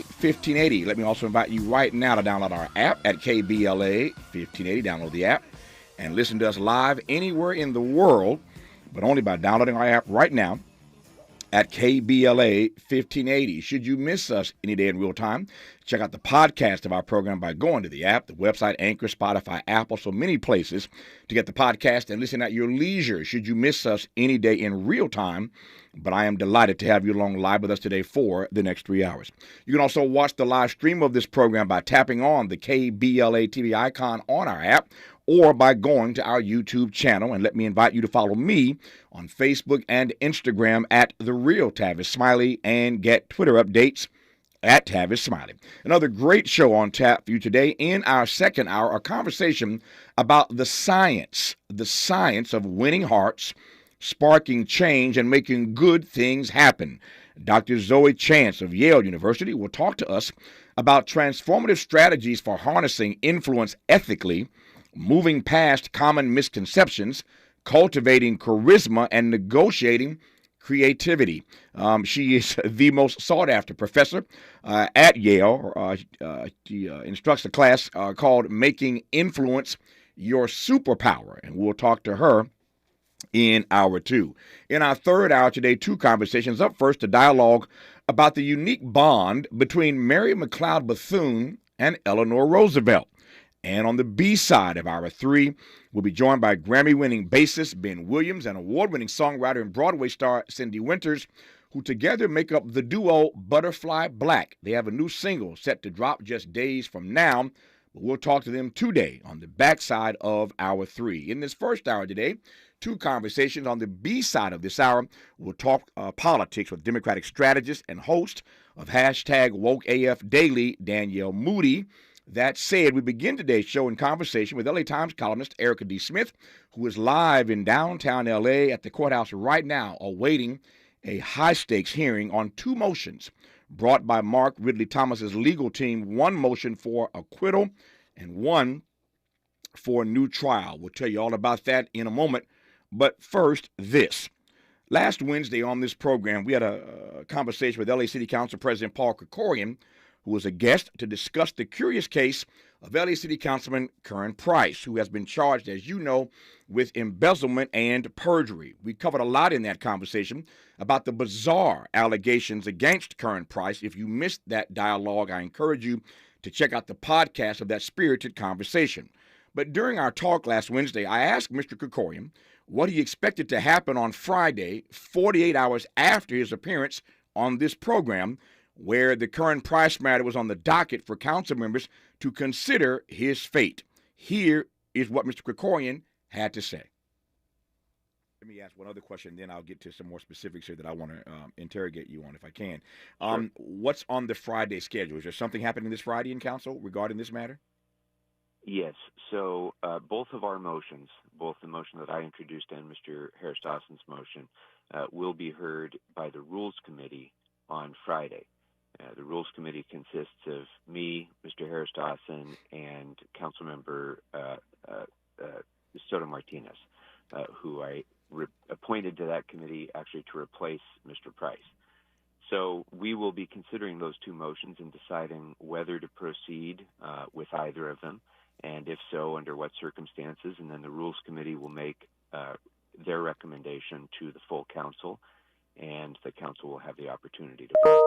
1580. Let me also invite you right now to download our app at KBLA 1580. Download the app and listen to us live anywhere in the world, but only by downloading our app right now at KBLA 1580. Should you miss us any day in real time, check out the podcast of our program by going to the app, the website, Anchor, Spotify, Apple, so many places to get the podcast and listen at your leisure. Should you miss us any day in real time, but I am delighted to have you along live with us today for the next 3 hours. You can also watch the live stream of this program by tapping on the KBLA TV icon on our app or by going to our YouTube channel. And let me invite you to follow me on Facebook and Instagram at The Real Tavis Smiley and get Twitter updates at Tavis Smiley. Another great show on tap for you today. In our second hour, a conversation about the science of winning hearts, sparking change, and making good things happen. Dr. Zoe Chance of Yale University will talk to us about transformative strategies for harnessing influence ethically, moving past common misconceptions, cultivating charisma, and negotiating creativity. She is the most sought-after professor at Yale. She instructs a class called Making Influence Your Superpower, and we'll talk to her in hour two. In our third hour today, two conversations. Up first, a dialogue about the unique bond between Mary McLeod Bethune and Eleanor Roosevelt. And on the B side of hour three, we'll be joined by Grammy-winning bassist Ben Williams and award-winning songwriter and Broadway star Cindy Winters, who together make up the duo Butterfly Black. They have a new single set to drop just days from now, but we'll talk to them today on the backside of hour three. In this first hour today, two conversations. On the B side of this hour, we'll talk politics with Democratic strategist and host of hashtag WokeAF Daily, Danielle Moodie. That said, we begin today's show in conversation with LA Times columnist Erika Smith, who is live in downtown LA at the courthouse right now, awaiting a high-stakes hearing on two motions brought by Mark Ridley Thomas's legal team, one motion for acquittal and one for a new trial. We'll tell you all about that in a moment. But first, this. Last Wednesday on this program, we had a conversation with LA City Council President Paul Krekorian, who was a guest to discuss the curious case of LA City Councilman Curren Price, who has been charged, as you know, with embezzlement and perjury. We covered a lot in that conversation about the bizarre allegations against Curren Price. If you missed that dialogue, I encourage you to check out the podcast of that spirited conversation. But during our talk last Wednesday, I asked Mr. Krekorian what he expected to happen on Friday, 48 hours after his appearance on this program, where the Curren Price matter was on the docket for council members to consider his fate. Here is what Mr. Krekorian had to say. Let me ask one other question, then I'll get to some more specifics here that I want to interrogate you on if I can. Sure. What's on the Friday schedule? Is there something happening this Friday in council regarding this matter? Yes. So both of our motions, both the motion that I introduced and Mr. Harris Dawson's motion, will be heard by the Rules Committee on Friday. The Rules Committee consists of me, Mr. Harris Dawson, and Councilmember Soto Martinez, who I appointed to that committee actually to replace Mr. Price. So we will be considering those two motions and deciding whether to proceed with either of them, and if so, under what circumstances. And then the Rules Committee will make their recommendation to the full council, and the council will have the opportunity to vote.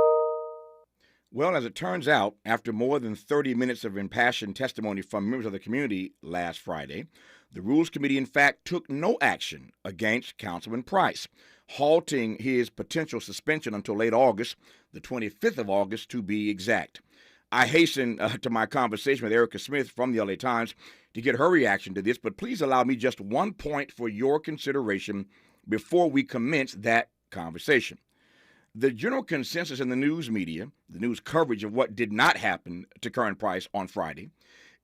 Well, as it turns out, after more than 30 minutes of impassioned testimony from members of the community last Friday, the Rules Committee, in fact, took no action against Councilman Price, halting his potential suspension until late August, the 25th of August to be exact. I hasten to my conversation with Erika Smith from the LA Times to get her reaction to this, but please allow me just one point for your consideration before we commence that conversation. The general consensus in the news media, the news coverage of what did not happen to Curren Price on Friday,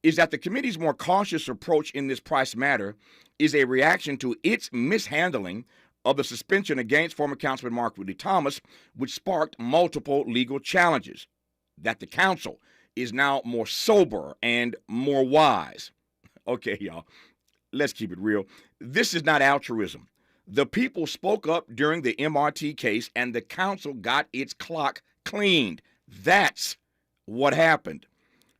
is that the committee's more cautious approach in this Price matter is a reaction to its mishandling of the suspension against former Councilman Mark Ridley Thomas, which sparked multiple legal challenges. That the council is now more sober and more wise. Okay, y'all, let's keep it real. This is not altruism. The people spoke up during the MRT case, and the council got its clock cleaned. That's what happened.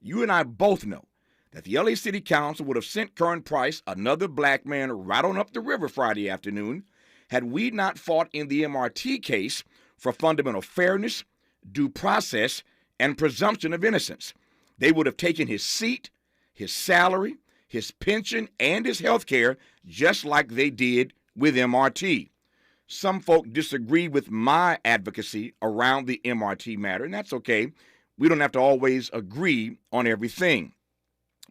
You and I both know that the LA City Council would have sent Curren Price, another black man, right on up the river Friday afternoon had we not fought in the MRT case for fundamental fairness, due process, and presumption of innocence. They would have taken his seat, his salary, his pension, and his health care just like they did with MRT. Some folk disagree with my advocacy around the MRT matter, and that's okay. We don't have to always agree on everything.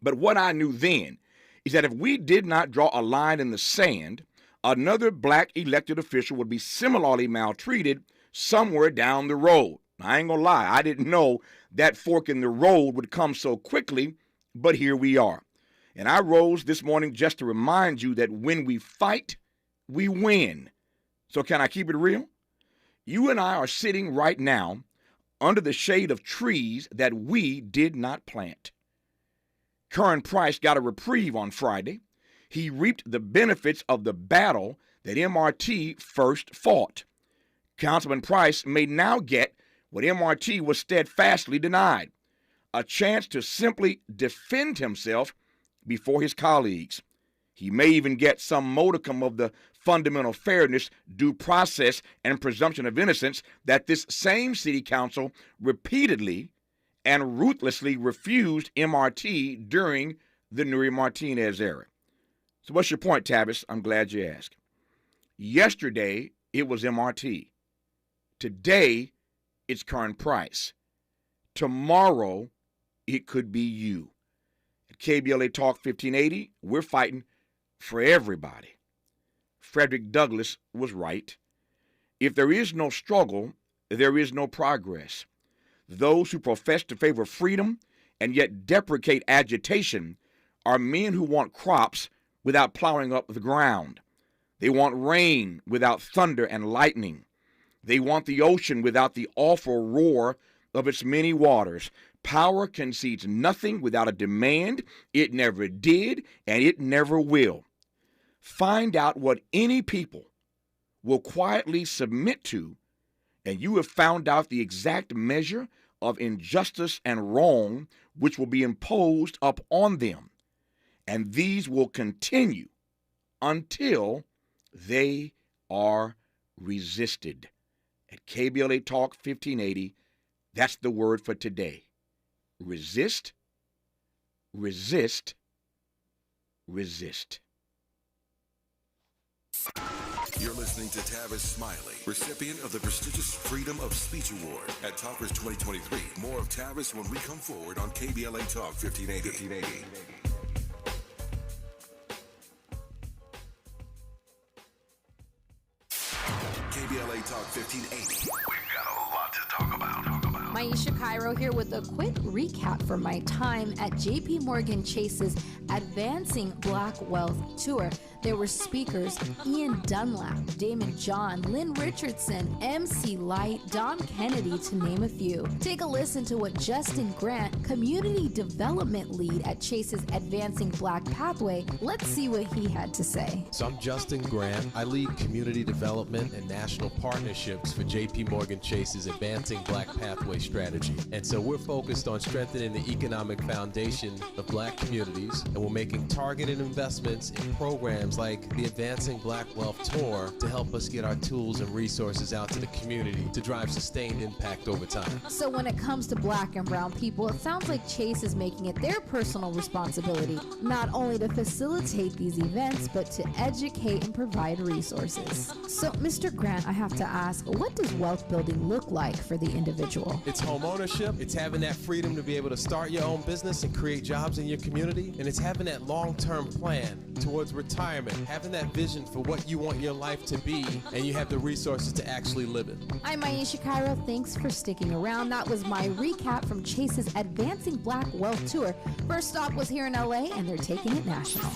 But what I knew then is that if we did not draw a line in the sand, another black elected official would be similarly maltreated somewhere down the road. I ain't gonna lie, I didn't know that fork in the road would come so quickly, but here we are. And I rose this morning just to remind you that when we fight, we win. So can I keep it real? You and I are sitting right now under the shade of trees that we did not plant. Curren Price got a reprieve on Friday. He reaped the benefits of the battle that MRT first fought. Councilman Price may now get what MRT was steadfastly denied, a chance to simply defend himself before his colleagues. He may even get some modicum of the fundamental fairness, due process, and presumption of innocence that this same city council repeatedly and ruthlessly refused MRT during the Nuri Martinez era. So what's your point, Tavis? I'm glad you asked. Yesterday, it was MRT. Today, it's Curren Price. Tomorrow, it could be you. At KBLA Talk 1580, we're fighting for everybody. Frederick Douglass was right. If there is no struggle, there is no progress. Those who profess to favor freedom and yet deprecate agitation are men who want crops without plowing up the ground. They want rain without thunder and lightning. They want the ocean without the awful roar of its many waters. Power concedes nothing without a demand. It never did, and it never will. Find out what any people will quietly submit to, and you have found out the exact measure of injustice and wrong which will be imposed upon them. And these will continue until they are resisted. At KBLA Talk 1580, that's the word for today. Resist, resist, resist. You're listening to Tavis Smiley, recipient of the prestigious Freedom of Speech Award at Talkers 2023. More of Tavis when we come forward on KBLA Talk 1580. KBLA Talk 1580. We've got a lot to talk about. Maisha Cairo here with a quick recap from my time at JP Morgan Chase's Advancing Black Wealth Tour. There were speakers Ian Dunlap, Damon John, Lynn Richardson, MC Light, Don Kennedy, to name a few. Take a listen to what Justin Grant, Community Development Lead at Chase's Advancing Black Pathway, let's see what he had to say. So I'm Justin Grant. I lead community development and national partnerships for JP Morgan Chase's Advancing Black Pathway strategy. And so we're focused on strengthening the economic foundation of black communities, and we're making targeted investments in programs like the Advancing Black Wealth Tour to help us get our tools and resources out to the community to drive sustained impact over time. So when it comes to black and brown people, it sounds like Chase is making it their personal responsibility, not only to facilitate these events, but to educate and provide resources. So Mr. Grant, I have to ask, what does wealth building look like for the individual? It's home ownership, it's having that freedom to be able to start your own business and create jobs in your community, and it's having that long-term plan towards retirement, having that vision for what you want your life to be, and you have the resources to actually live it. I'm Maisha Cairo. Thanks for sticking around. That was my recap from Chase's Advancing Black Wealth Tour. First stop was here in LA, and they're taking it national.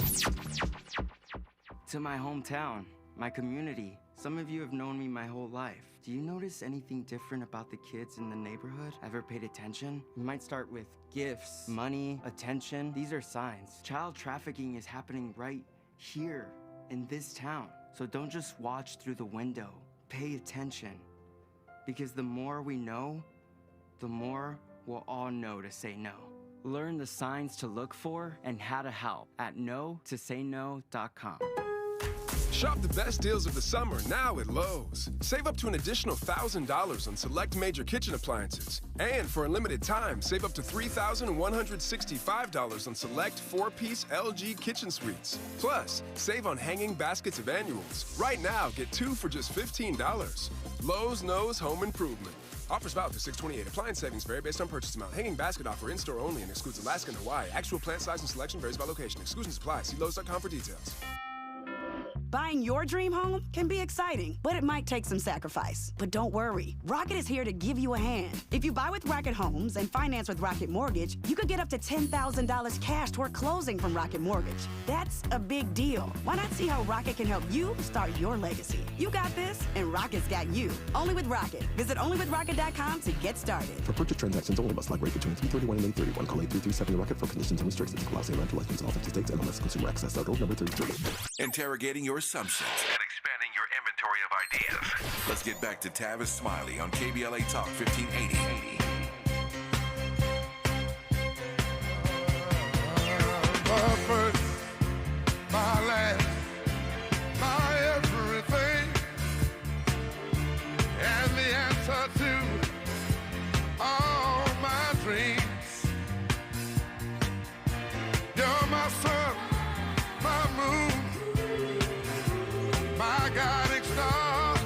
To my hometown, my community. Some of you have known me my whole life. Do you notice anything different about the kids in the neighborhood? Ever paid attention? You might start with gifts, money, attention. These are signs. Child trafficking is happening right here in this town. So don't just watch through the window. Pay attention. Because the more we know, the more will all know to say no. Learn the signs to look for and how to help at notosayno.com. Shop the best deals of the summer now at Lowe's. Save up to an additional $1,000 on select major kitchen appliances. And for a limited time, save up to $3,165 on select 4-piece LG kitchen suites. Plus, save on hanging baskets of annuals. Right now, get 2 for just $15. Lowe's knows home improvement. Offers valid through 6/28. Appliance savings vary based on purchase amount. Hanging basket offer in-store only and excludes Alaska and Hawaii. Actual plant size and selection varies by location. Exclusions apply. See Lowe's.com for details. Buying your dream home can be exciting, but it might take some sacrifice. But don't worry, Rocket is here to give you a hand. If you buy with Rocket Homes and finance with Rocket Mortgage, you could get up to $10,000 cash toward closing from Rocket Mortgage. That's a big deal. Why not see how Rocket can help you start your legacy? You got this, and Rocket's got you. Only with Rocket. Visit onlywithrocket.com to get started. For purchase transactions only, must log rate between 331 and 831. Call 8337-ROCKET for conditions and restrictions. Class A rental license in all 50 states. MLS Consumer Access. Code number 33. Interrogating your assumptions and expanding your inventory of ideas. Let's get back to Tavis Smiley on KBLA Talk 1580. My first, my last, my everything, and the answer to all my dreams. You're my sun, my moon, my guiding star,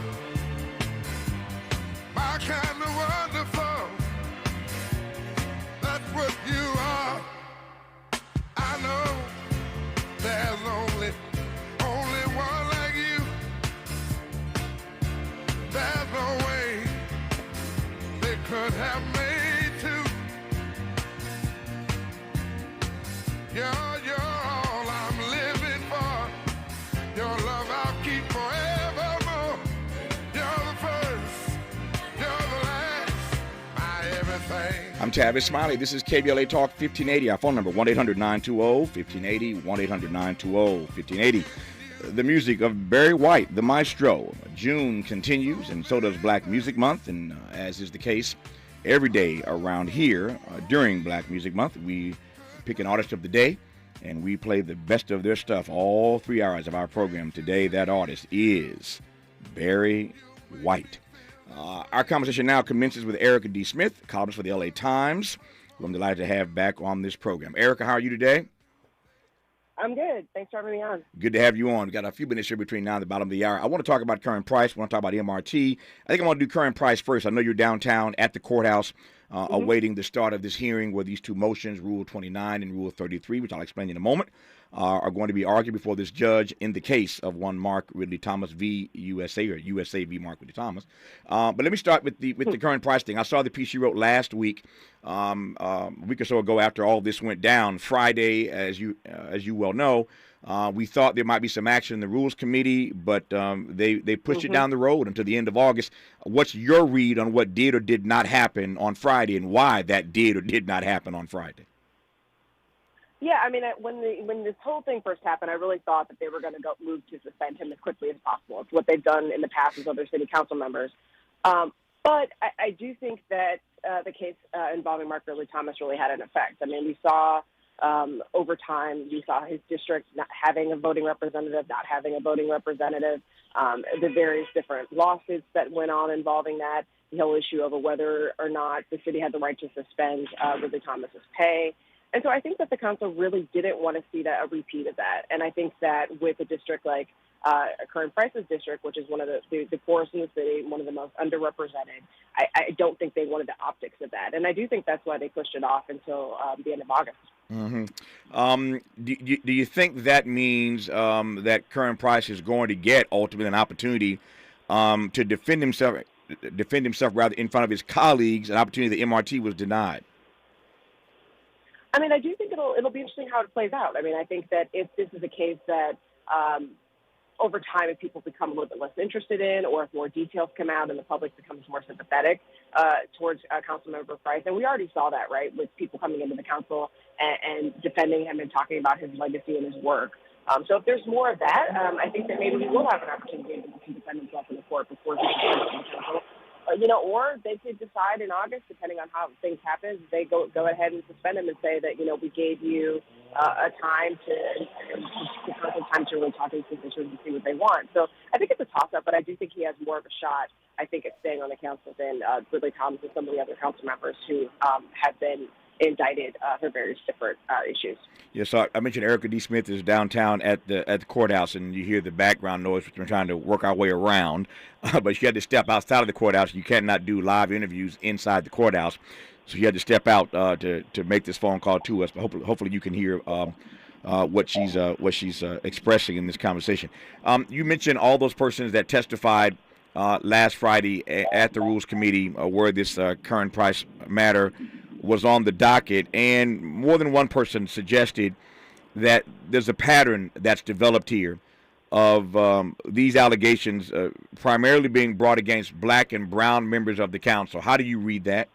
my kind of wonderful. That's what you are. I know there's only one like you. There's no way they could have made two. You're all I'm living for. Your love I'll keep forevermore. You're the first, you're the last, my everything. I'm Tavis Smiley. This is KBLA Talk 1580. Our phone number, 1-800-920-1580, 1-800-920-1580. The music of Barry White, the maestro. June continues, and so does Black Music Month. And as is the case every day around here during Black Music Month, we pick an artist of the day, and we play the best of their stuff all 3 hours of our program. Today, that artist is Barry White. Our conversation now commences with Erika D. Smith, columnist for the LA Times, who I'm delighted to have back on this program. Erika, how are you today? I'm good. Thanks for having me on. Good to have you on. We've got a few minutes here between now and the bottom of the hour. I want to talk about Curren Price. I want to talk about MRT. I think I want to do Curren Price first. I know you're downtown at the courthouse awaiting the start of this hearing where these two motions, Rule 29 and Rule 33, which I'll explain in a moment, are going to be argued before this judge in the case of one Mark Ridley Thomas v. USA, or USA v. Mark Ridley Thomas. But let me start with the Curren Price thing. I saw the piece you wrote last week, a week or so ago after all this went down. Friday, as you well know, we thought there might be some action in the Rules Committee, but they pushed it down the road until the end of August. What's your read on what did or did not happen on Friday, and why that did or did not happen on Friday? Yeah, I mean, when this whole thing first happened, I really thought that they were going to move to suspend him as quickly as possible. It's what they've done in the past with other city council members. But I do think that the case involving Mark Ridley Thomas really had an effect. I mean, we saw over time, we saw his district not having a voting representative, not having a voting representative, the various different lawsuits that went on involving that, the whole issue over whether or not the city had the right to suspend Ridley Thomas's pay. And so I think that the council really didn't want to see a repeat of that. And I think that with a district like Curren Price's district, which is one of the poorest in the city, one of the most underrepresented, I don't think they wanted the optics of that. And I do think that's why they pushed it off until the end of August. Mm-hmm. Do you think that means that Curren Price is going to get ultimately an opportunity to defend himself rather in front of his colleagues, an opportunity that MRT was denied? I mean, I do think it'll be interesting how it plays out. I mean, I think that if this is a case that over time, if people become a little bit less interested in, or if more details come out and the public becomes more sympathetic towards Councilmember Price, and we already saw that, right, with people coming into the council and defending him and talking about his legacy and his work. So if there's more of that, I think that maybe he will have an opportunity to defend himself in the court before he comes to the council. or they could decide in August, depending on how things happen, they go ahead and suspend him and say that, we gave you a time to really talk to the constituents and see what they want. So I think it's a toss-up, but I do think he has more of a shot, I think, at staying on the council than Ridley Thomas and some of the other council members who have been indicted for various different issues. Yeah, so I mentioned Erika D. Smith is downtown at the courthouse, and you hear the background noise, which we're trying to work our way around. But she had to step outside of the courthouse. You cannot do live interviews inside the courthouse, so she had to step out to make this phone call to us. But hopefully you can hear what she's expressing in this conversation. You mentioned all those persons that testified last Friday at the Rules Committee where this Curren Price matter was on the docket, and more than one person suggested that there's a pattern that's developed here of these allegations primarily being brought against black and brown members of the council. How do you read that?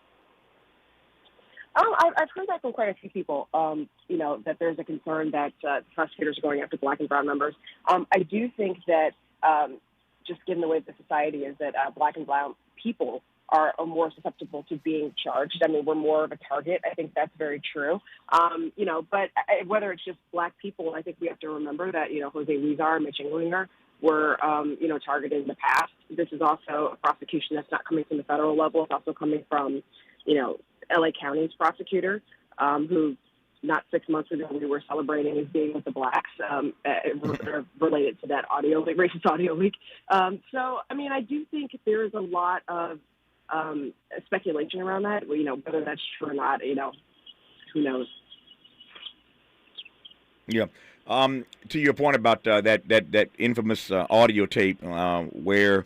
I've heard that from quite a few people, that there's a concern that prosecutors are going after black and brown members. I do think that just given the way the society is, that black and brown people are more susceptible to being charged. I mean, we're more of a target. I think that's very true. But whether it's just black people, I think we have to remember that, Jose Huizar and Mitch Englinger were, targeted in the past. This is also a prosecution that's not coming from the federal level. It's also coming from, LA County's prosecutor, who not 6 months ago we were celebrating as being with the blacks related to that racist audio leak. So, I mean, I do think there is a lot of speculation around that. Whether that's true or not, who knows? Yeah. To your point about that infamous audio tape where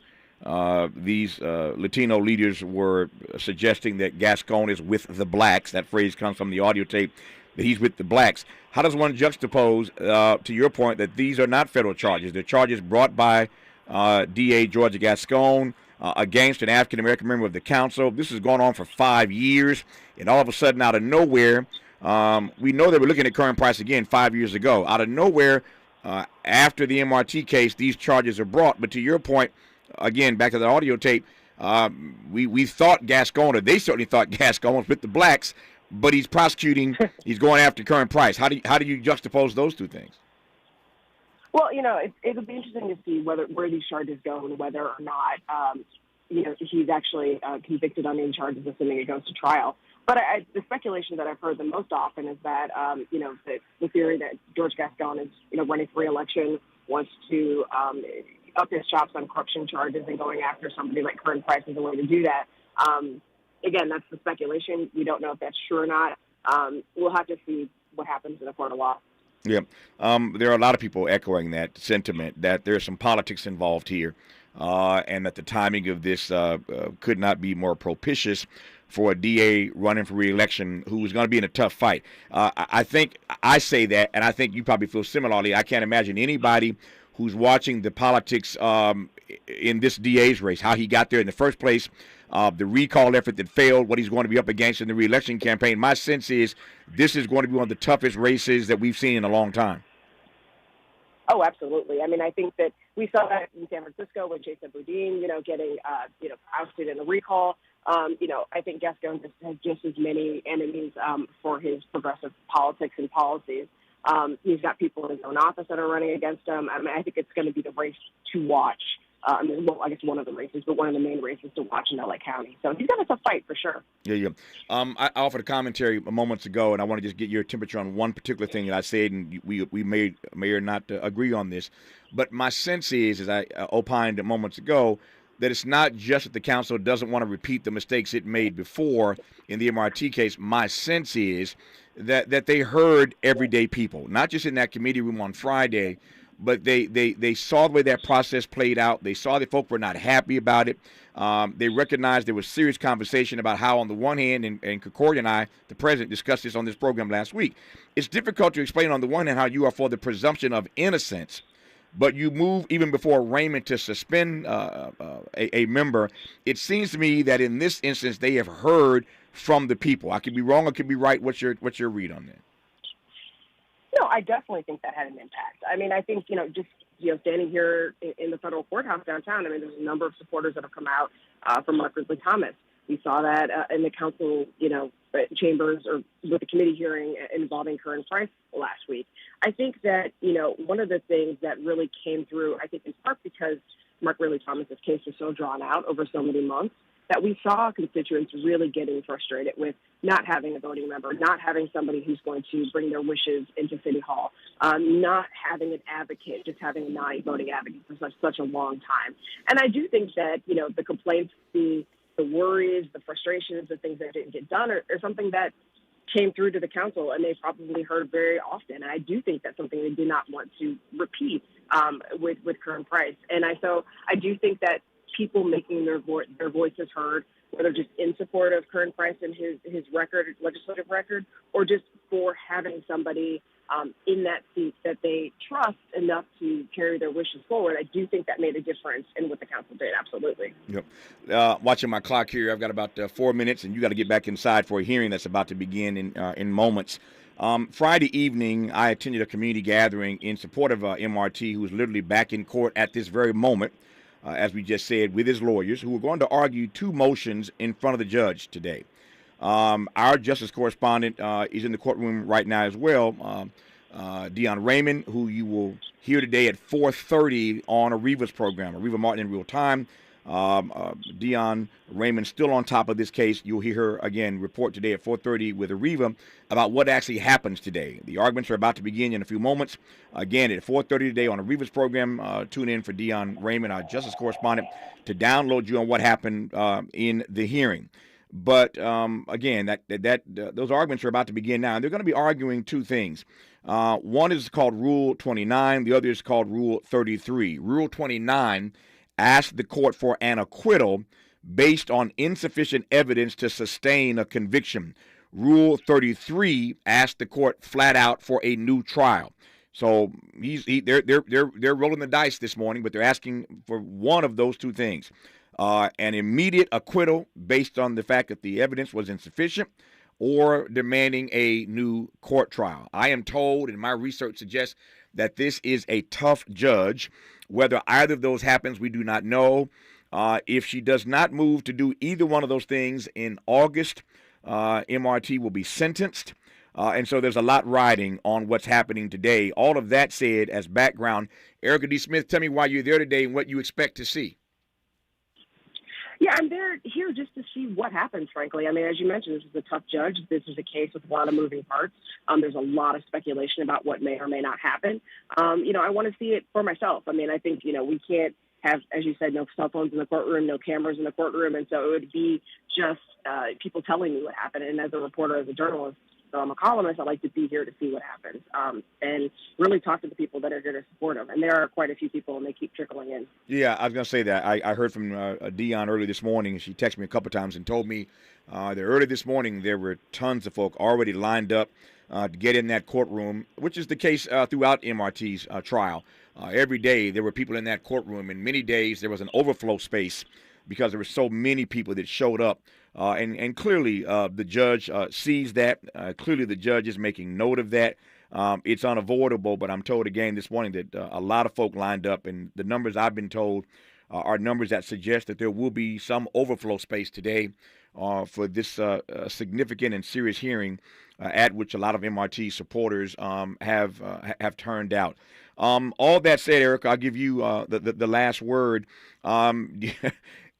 these Latino leaders were suggesting that Gascon is with the blacks. That phrase comes from the audio tape, that he's with the blacks. How does one juxtapose, to your point, that these are not federal charges? They're charges brought by DA George Gascon against an African-American member of the council. This has gone on for 5 years, and all of a sudden, out of nowhere, we know they were looking at Curren Price again 5 years ago. Out of nowhere, after the MRT case, these charges are brought. But to your point, again, back to the audio tape, we thought Gascon, or they certainly thought Gascon was with the blacks, but he's prosecuting, he's going after Curren Price. How do you juxtapose those two things? Well, it'll be interesting to see where these charges go and whether or not, he's actually convicted on any charges, assuming it goes to trial. But the speculation that I've heard the most often is that, the theory that George Gascon is, running for re-election, wants to up his chops on corruption charges and going after somebody like Curren Price is a way to do that. Again, that's the speculation. We don't know if that's true or not. We'll have to see what happens in a court of law. Yeah. There are a lot of people echoing that sentiment, that there's some politics involved here, and that the timing of this could not be more propitious for a DA running for re-election who's going to be in a tough fight. I think I say that, and I think you probably feel similarly. I can't imagine anybody who's watching the politics in this DA's race, how he got there in the first place, the recall effort that failed, what he's going to be up against in the re-election campaign. My sense is this is going to be one of the toughest races that we've seen in a long time. Oh, absolutely. I mean, I think that we saw that in San Francisco with Jason Boudin, getting, ousted in the recall. I think Gascon has just as many enemies for his progressive politics and policies. He's got people in his own office that are running against him. I mean, I think it's going to be the race to watch. I guess one of the races, but one of the main races to watch in LA County. So he's got a tough fight for sure. Yeah. I offered a commentary moments ago, and I want to just get your temperature on one particular thing that I said, and we may or not agree on this. But my sense is, as I opined moments ago, that it's not just that the council doesn't want to repeat the mistakes it made before in the MRT case. My sense is that they heard everyday people, not just in that committee room on Friday, but they saw the way that process played out. They saw that folk were not happy about it. They recognized there was serious conversation about how, on the one hand, and Krekorian and I, the president, discussed this on this program last week, it's difficult to explain on the one hand how you are for the presumption of innocence, but you move even before arraignment to suspend a member. It seems to me that in this instance they have heard from the people. I could be wrong, I could be right. What's your read on that? No, I definitely think that had an impact. I mean, I think, just standing here in the federal courthouse downtown, I mean, there's a number of supporters that have come out from Mark Ridley Thomas. We saw that in the council, chambers or with the committee hearing involving Curren Price last week. I think that, one of the things that really came through, I think in part because Mark Ridley Thomas's case was so drawn out over so many months, that we saw constituents really getting frustrated with not having a voting member, not having somebody who's going to bring their wishes into City Hall, not having an advocate, just having a non-voting advocate for such a long time. And I do think that, the complaints, the worries, the frustrations, the things that didn't get done are something that came through to the council, and they probably heard very often. And I do think that's something they did not want to repeat with Curren Price. And so I do think that people making their voices heard, whether just in support of Curren Price and his legislative record, or just for having somebody in that seat that they trust enough to carry their wishes forward, I do think that made a difference in what the council did, absolutely. Yep. Watching my clock here, I've got about 4 minutes, and you got to get back inside for a hearing that's about to begin in moments. Friday evening, I attended a community gathering in support of MRT, who is literally back in court at this very moment, as we just said, with his lawyers, who are going to argue 2 motions in front of the judge today. Our justice correspondent is in the courtroom right now as well, Dion Raymond, who you will hear today at 4:30 on Ariva's program, Ariva Martin in Real Time. Dion Raymond still on top of this case. You'll hear her again report today at 4:30 with Ariva about what actually happens today. The arguments are about to begin in a few moments. Again, at 4:30 today on Ariva's program, tune in for Dion Raymond, our justice correspondent, to download you on what happened in the hearing. But again, those arguments are about to begin now. And they're going to be arguing 2 things. One is called Rule 29. The other is called Rule 33. Rule 29 asked the court for an acquittal based on insufficient evidence to sustain a conviction. Rule 33 asked the court flat out for a new trial. So they're rolling the dice this morning, but they're asking for one of those 2 things. An immediate acquittal based on the fact that the evidence was insufficient, or demanding a new court trial. I am told, and my research suggests, that this is a tough judge. Whether either of those happens, we do not know. If she does not move to do either one of those things in August, MRT will be sentenced. And so there's a lot riding on what's happening today. All of that said, as background, Erika D. Smith, tell me why you're there today and what you expect to see. Yeah, I'm here just to see what happens, frankly. I mean, as you mentioned, this is a tough judge. This is a case with a lot of moving parts. There's a lot of speculation about what may or may not happen. I want to see it for myself. I mean, I think, we can't have, as you said, no cell phones in the courtroom, no cameras in the courtroom. And so it would be just people telling me what happened. And as a reporter, as a journalist, so I'm a columnist, I like to be here to see what happens and really talk to the people that are here to support him. And there are quite a few people, and they keep trickling in. Yeah, I was going to say that. I heard from Dion early this morning. She texted me a couple times and told me that early this morning there were tons of folk already lined up to get in that courtroom, which is the case throughout MRT's trial. Every day there were people in that courtroom, and many days there was an overflow space because there were so many people that showed up. And clearly the judge sees that. Clearly the judge is making note of that. It's unavoidable, but I'm told again this morning that a lot of folk lined up, and the numbers I've been told are numbers that suggest that there will be some overflow space today for this significant and serious hearing at which a lot of MRT supporters have turned out. All that said, Erika, I'll give you the last word.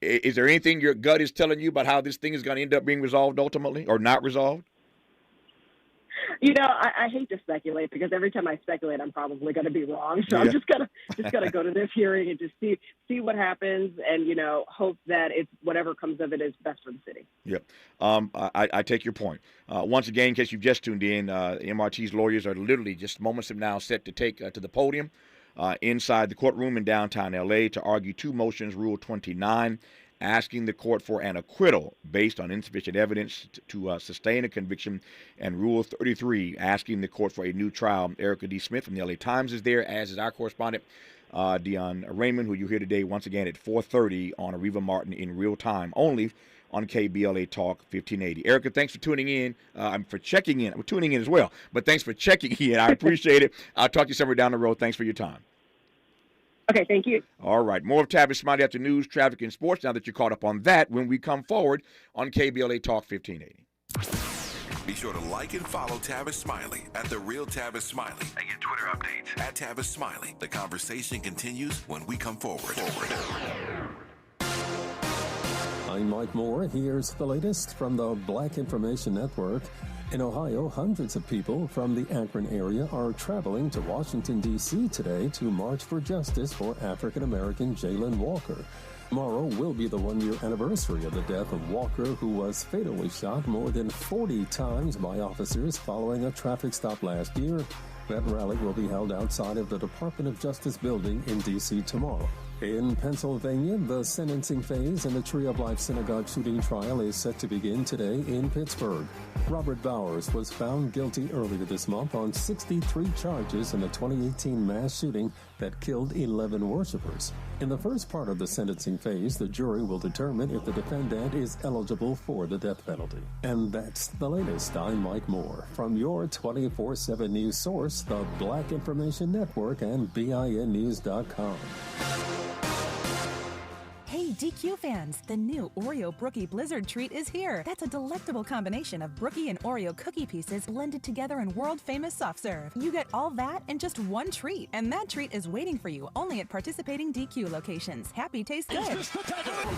Is there anything your gut is telling you about how this thing is going to end up being resolved ultimately, or not resolved? I hate to speculate, because every time I speculate, I'm probably going to be wrong. So yeah. I'm just gonna go to this hearing and just see what happens, and hope that it's whatever comes of it is best for the city. Yep. I take your point. Once again, in case you've just tuned in, MRT's lawyers are literally just moments from now set to take to the podium inside the courtroom in downtown L.A. to argue 2 motions, Rule 29, asking the court for an acquittal based on insufficient evidence to sustain a conviction, and Rule 33, asking the court for a new trial. Erika D. Smith from the L.A. Times is there, as is our correspondent, Dion Raymond, who you hear today once again at 4:30 on Ariva Martin in Real Time, only on KBLA Talk 1580. Erika, thanks for tuning in. For checking in. We're tuning in as well, but thanks for checking in. I appreciate it. I'll talk to you somewhere down the road. Thanks for your time. Okay, thank you. All right. More of Tavis Smiley after news, traffic, and sports now that you're caught up on that when we come forward on KBLA Talk 1580. Be sure to like and follow Tavis Smiley at The Real Tavis Smiley and get Twitter updates at Tavis Smiley. The conversation continues when we come forward. I'm Mike Moore. Here's the latest from the Black Information Network. In Ohio, hundreds of people from the Akron area are traveling to Washington, D.C. today to march for justice for African-American Jayland Walker. Tomorrow will be the one-year anniversary of the death of Walker, who was fatally shot more than 40 times by officers following a traffic stop last year. That rally will be held outside of the Department of Justice building in D.C. tomorrow. In Pennsylvania, the sentencing phase in the Tree of Life synagogue shooting trial is set to begin today in Pittsburgh. Robert Bowers was found guilty earlier this month on 63 charges in the 2018 mass shooting that killed 11 worshipers. In the first part of the sentencing phase, the jury will determine if the defendant is eligible for the death penalty. And that's the latest. I'm Mike Moore from your 24/7 news source, the Black Information Network and BINnews.com. Hey, DQ fans, the new Oreo Brookie Blizzard treat is here. That's a delectable combination of Brookie and Oreo cookie pieces blended together in world-famous soft serve. You get all that in just one treat, and that treat is waiting for you only at participating DQ locations. Happy taste good.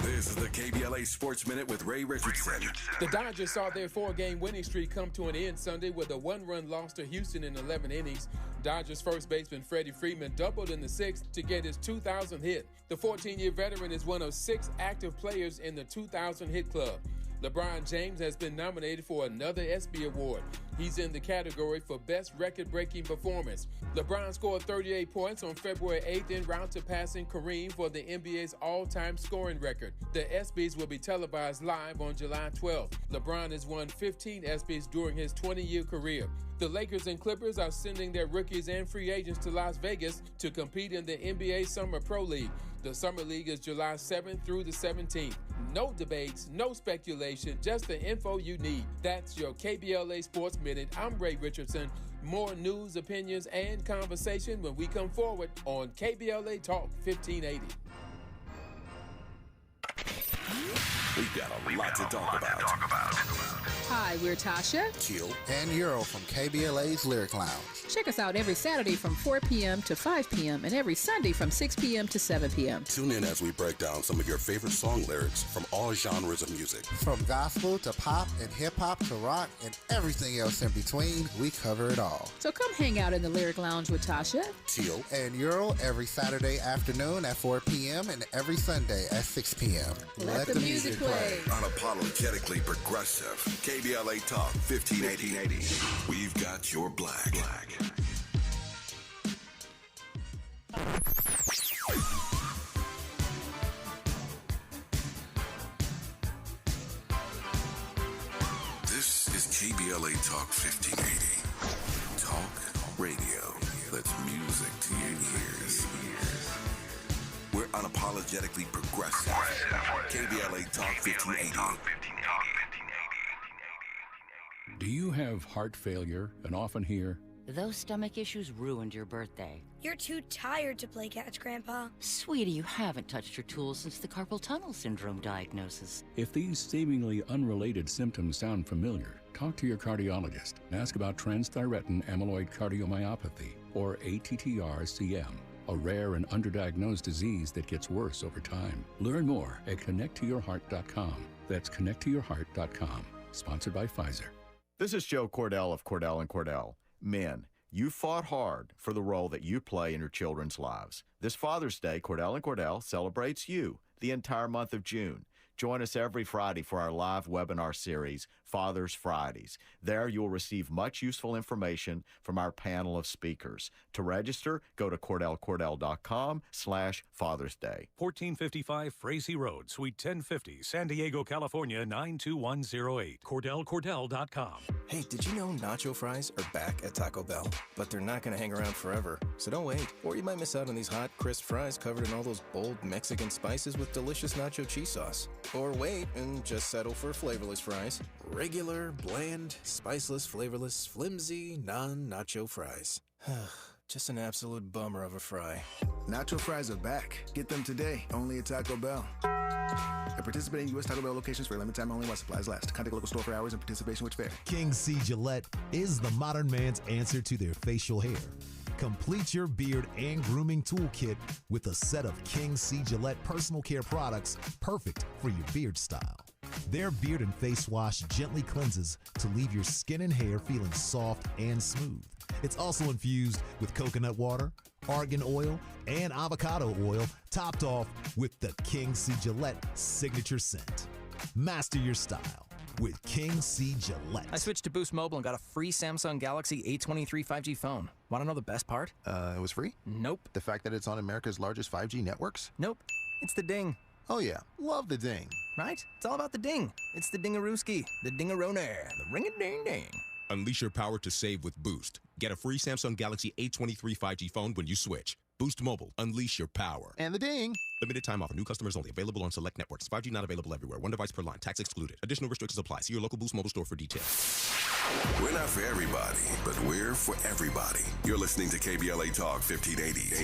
This is the KBLA Sports Minute with Ray Richardson. The Dodgers saw their 4-game winning streak come to an end Sunday with a 1-run loss to Houston in 11 innings. Dodgers first baseman Freddie Freeman doubled in the 6th to get his 2,000th hit. The 14-year veteran is one of 6 active players in the 2,000 hit club. LeBron James has been nominated for another ESPY award. He's in the category for Best Record-Breaking Performance. LeBron scored 38 points on February 8th en route to passing Kareem for the NBA's all-time scoring record. The ESPYs will be televised live on July 12th. LeBron has won 15 ESPYs during his 20-year career. The Lakers and Clippers are sending their rookies and free agents to Las Vegas to compete in the NBA Summer Pro League. The Summer League is July 7th through the 17th. No debates, no speculation, just the info you need. That's your KBLA Sports Minute. I'm Ray Richardson. More news, opinions, and conversation when we come forward on KBLA Talk 1580. We've got a lot to talk about. Hi, we're Tasha, Kill, and Euro from KBLA's Lyric Lounge. Check us out every Saturday from 4 p.m. to 5 p.m. and every Sunday from 6 p.m. to 7 p.m. Tune in as we break down some of your favorite song lyrics from all genres of music. From gospel to pop and hip-hop to rock and everything else in between, we cover it all. So come hang out in the Lyric Lounge with Tasha, Teal, and Euro every Saturday afternoon at 4 p.m. and every Sunday at 6 p.m. Let the music play. Unapologetically progressive. KBLA Talk 1580. We've got your black. This is KBLA Talk 1580. Talk radio. That's music to your ears. We're unapologetically progressive. KBLA Talk 1580. Do you have heart failure and often hear, "Those stomach issues ruined your birthday"? "You're too tired to play catch, Grandpa." Sweetie, you haven't touched your tools since the carpal tunnel syndrome diagnosis. If these seemingly unrelated symptoms sound familiar, talk to your cardiologist and ask about transthyretin amyloid cardiomyopathy, or ATTR-CM, a rare and underdiagnosed disease that gets worse over time. Learn more at connecttoyourheart.com. That's connecttoyourheart.com. Sponsored by Pfizer. This is Joe Cordell of Cordell & Cordell. Men, you fought hard for the role that you play in your children's lives. This Father's Day, Cordell & Cordell celebrates you the entire month of June. Join us every Friday for our live webinar series, Father's Fridays. There you'll receive much useful information from our panel of speakers. To register, go to CordellCordell.com/Father's Day. 1455 Frazee Road, Suite 1050, San Diego, California, 92108. CordellCordell.com. Hey, did you know nacho fries are back at Taco Bell? But they're not going to hang around forever, so don't wait. Or you might miss out on these hot, crisp fries covered in all those bold Mexican spices with delicious nacho cheese sauce. Or wait and just settle for flavorless fries. Regular, bland, spiceless, flavorless, flimsy, non-nacho fries. just an absolute bummer of a fry. Nacho fries are back. Get them today, only at Taco Bell. At participating U.S. Taco Bell locations for a limited time only while supplies last. Contact local store for hours and participation with fare. King C. Gillette is the modern man's answer to their facial hair. Complete your beard and grooming toolkit with a set of King C. Gillette personal care products perfect for your beard style. Their beard and face wash gently cleanses to leave your skin and hair feeling soft and smooth. It's also infused with coconut water, argan oil, and avocado oil, topped off with the King C. Gillette signature scent. Master your style with King C. Gillette. I switched to Boost Mobile and got a free Samsung Galaxy A23 5G phone. Want to know the best part? It was free? Nope. The fact that it's on America's largest 5G networks? Nope. It's the ding. Oh yeah, love the ding. Right? It's all about the ding. It's the dingarooski, the dingaroner, the ring-a-ding-ding. Unleash your power to save with Boost. Get a free Samsung Galaxy A23 5G phone when you switch. Boost Mobile. Unleash your power. And the ding. Limited time offer. New customers only. Available on select networks. 5G not available everywhere. One device per line. Tax excluded. Additional restrictions apply. See your local Boost Mobile store for details. We're not for everybody, but we're for everybody. You're listening to KBLA Talk 1580.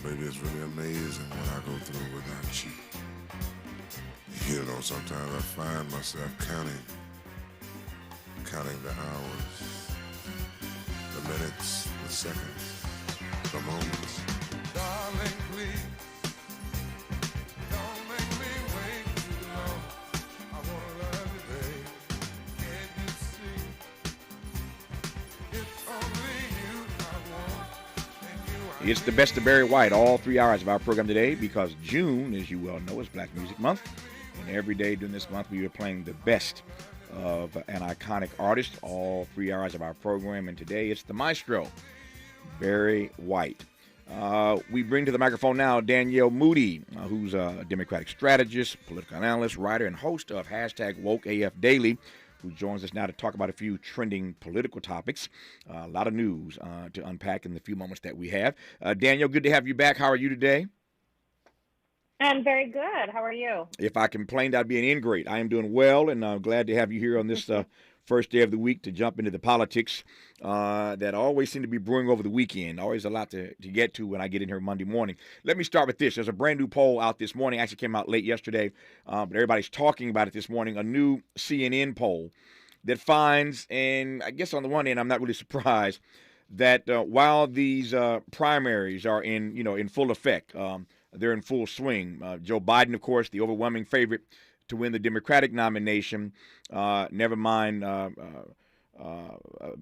Baby, it's really amazing what I go through without you. You know, sometimes I find myself counting the hours, the minutes, the seconds, the moments. Darling, please, don't make me wait too long. I wanna love you, babe. Can't you see? It's only you I want, and you I It's the best of Barry White, all 3 hours of our program today, because June, as you well know, is Black Music Month. And every day during this month, we are playing the best of an iconic artist, all 3 hours of our program. And today, it's the maestro, Barry White. We bring to the microphone now Danielle Moodie, who's a Democratic strategist, political analyst, writer, and host of #WokeAF Daily, who joins us now to talk about a few trending political topics. A lot of news to unpack in the few moments that we have. Danielle, good to have you back. How are you today? I'm very good. How are you? If I complained, I'd be an ingrate. I am doing well, and I'm glad to have you here on this first day of the week to jump into the politics that always seem to be brewing over the weekend. Always a lot to get to when I get in here Monday morning. Let me start with this. There's a brand new poll out this morning. Actually came out late yesterday, but everybody's talking about it this morning. A new CNN poll that finds, and I guess on the one end, I'm not really surprised, that while these primaries are in full effect, they're in full swing. Joe Biden, of course, the overwhelming favorite to win the Democratic nomination. Never mind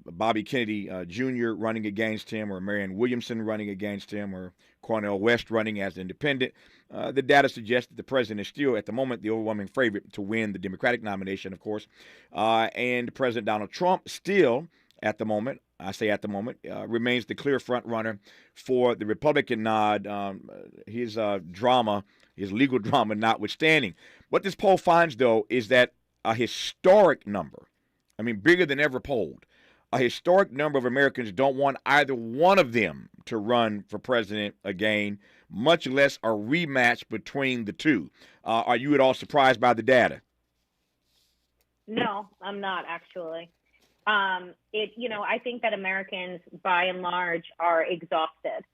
Bobby Kennedy Jr. running against him, or Marianne Williamson running against him, or Cornel West running as independent. The data suggests that the president is still, at the moment, the overwhelming favorite to win the Democratic nomination, of course. And President Donald Trump still, at the moment, I say at the moment, remains the clear front runner for the Republican nod, his legal drama notwithstanding. What this poll finds, though, is that a historic number, bigger than ever polled, a historic number of Americans don't want either one of them to run for president again, much less a rematch between the two. Are you at all surprised by the data? No, I'm not actually. I think that Americans, by and large, are exhausted.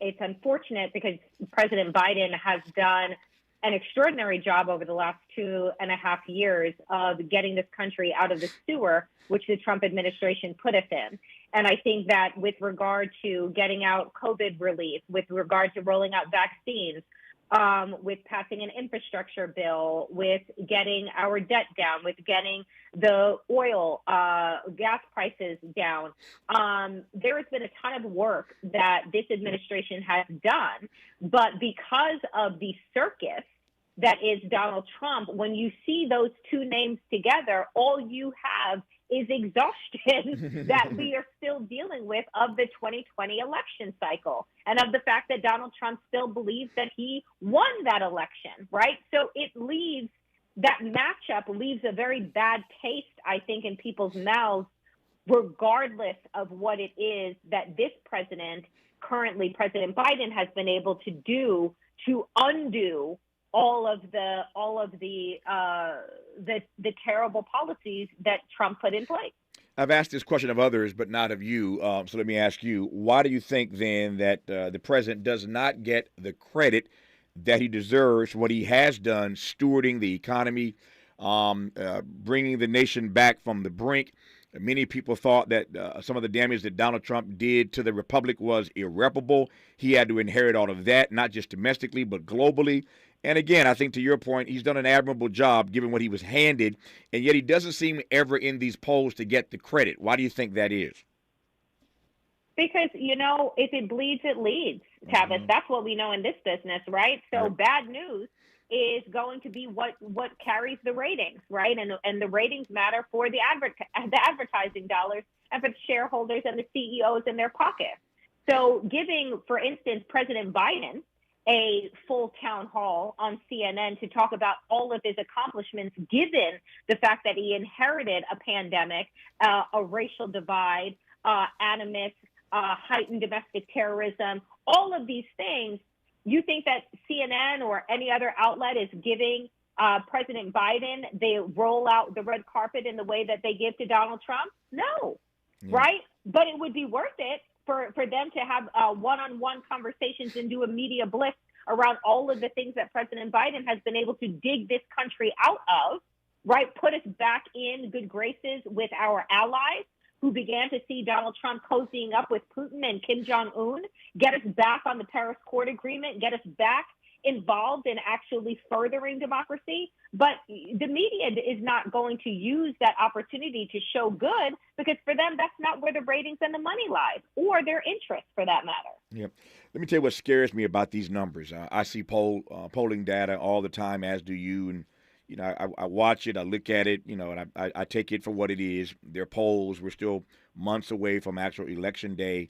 It's unfortunate because President Biden has done an extraordinary job over the last 2.5 years of getting this country out of the sewer, which the Trump administration put us in. And I think that with regard to getting out COVID relief, with regard to rolling out vaccines, with passing an infrastructure bill, with getting our debt down, with getting the oil, gas prices down. There has been a ton of work that this administration has done, but because of the circus that is Donald Trump, when you see those two names together, all you have is exhaustion that we are still dealing with of the 2020 election cycle and of the fact that Donald Trump still believes that he won that election, right? So that matchup leaves a very bad taste, I think, in people's mouths, regardless of what it is that this president, currently President Biden, has been able to do to undo all of the terrible policies that Trump put in place. I've asked this question of others, but not of you. So let me ask you: why do you think then that the president does not get the credit that he deserves for what he has done, stewarding the economy, bringing the nation back from the brink? Many people thought that some of the damage that Donald Trump did to the republic was irreparable. He had to inherit all of that, not just domestically, but globally. And again, I think to your point, he's done an admirable job given what he was handed, and yet he doesn't seem ever in these polls to get the credit. Why do you think that is? Because, if it bleeds, it leads, Tavis. That's what we know in this business, right? So bad news is going to be what carries the ratings, right? And the ratings matter for the advertising dollars and for the shareholders and the CEOs in their pockets. So giving, for instance, President Biden a full town hall on CNN to talk about all of his accomplishments, given the fact that he inherited a pandemic, a racial divide, animus, heightened domestic terrorism, all of these things. You think that CNN or any other outlet is giving President Biden, they roll out the red carpet in the way that they give to Donald Trump? No, right? But it would be worth it for them to have one-on-one conversations and do a media blitz around all of the things that President Biden has been able to dig this country out of, right? Put us back in good graces with our allies who began to see Donald Trump cozying up with Putin and Kim Jong-un, get us back on the Paris Accord agreement, get us back involved in actually furthering democracy. But the media is not going to use that opportunity to show good, because for them, that's not where the ratings and the money lies, or their interest for that matter. Yep. Let me tell you what scares me about these numbers. I see polling data all the time, as do you, and I watch it, I look at it, and I take it for what it is. They're polls. We're still months away from actual election day.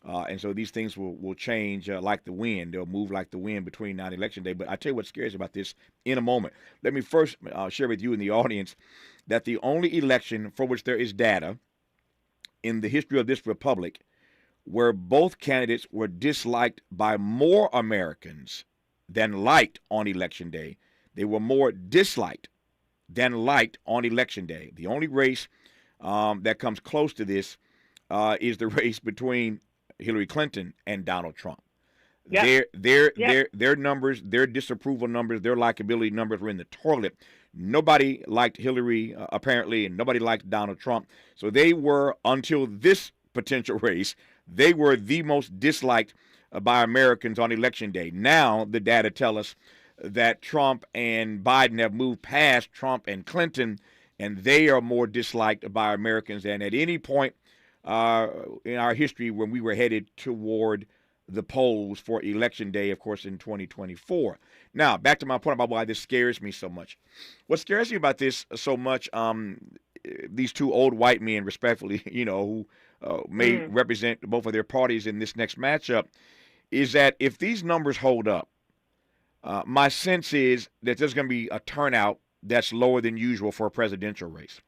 And so these things will change like the wind. They'll move like the wind between now and election day. But I tell you what scares about this in a moment. Let me first share with you and the audience that the only election for which there is data in the history of this republic where both candidates were disliked by more Americans than liked on election day. They were more disliked than liked on election day. The only race that comes close to this is the race between Hillary Clinton and Donald Trump. Yep. Their numbers, their disapproval numbers, their likability numbers were in the toilet. Nobody liked Hillary, apparently, and nobody liked Donald Trump. So they were, until this potential race, they were the most disliked by Americans on election day. Now the data tell us that Trump and Biden have moved past Trump and Clinton, and they are more disliked by Americans than at any point in our history when we were headed toward the polls for election day, of course, in 2024. Now, back to my point about why this scares me so much. What scares me about this so much, these two old white men, respectfully, who may represent both of their parties in this next matchup, is that if these numbers hold up, my sense is that there's going to be a turnout that's lower than usual for a presidential race.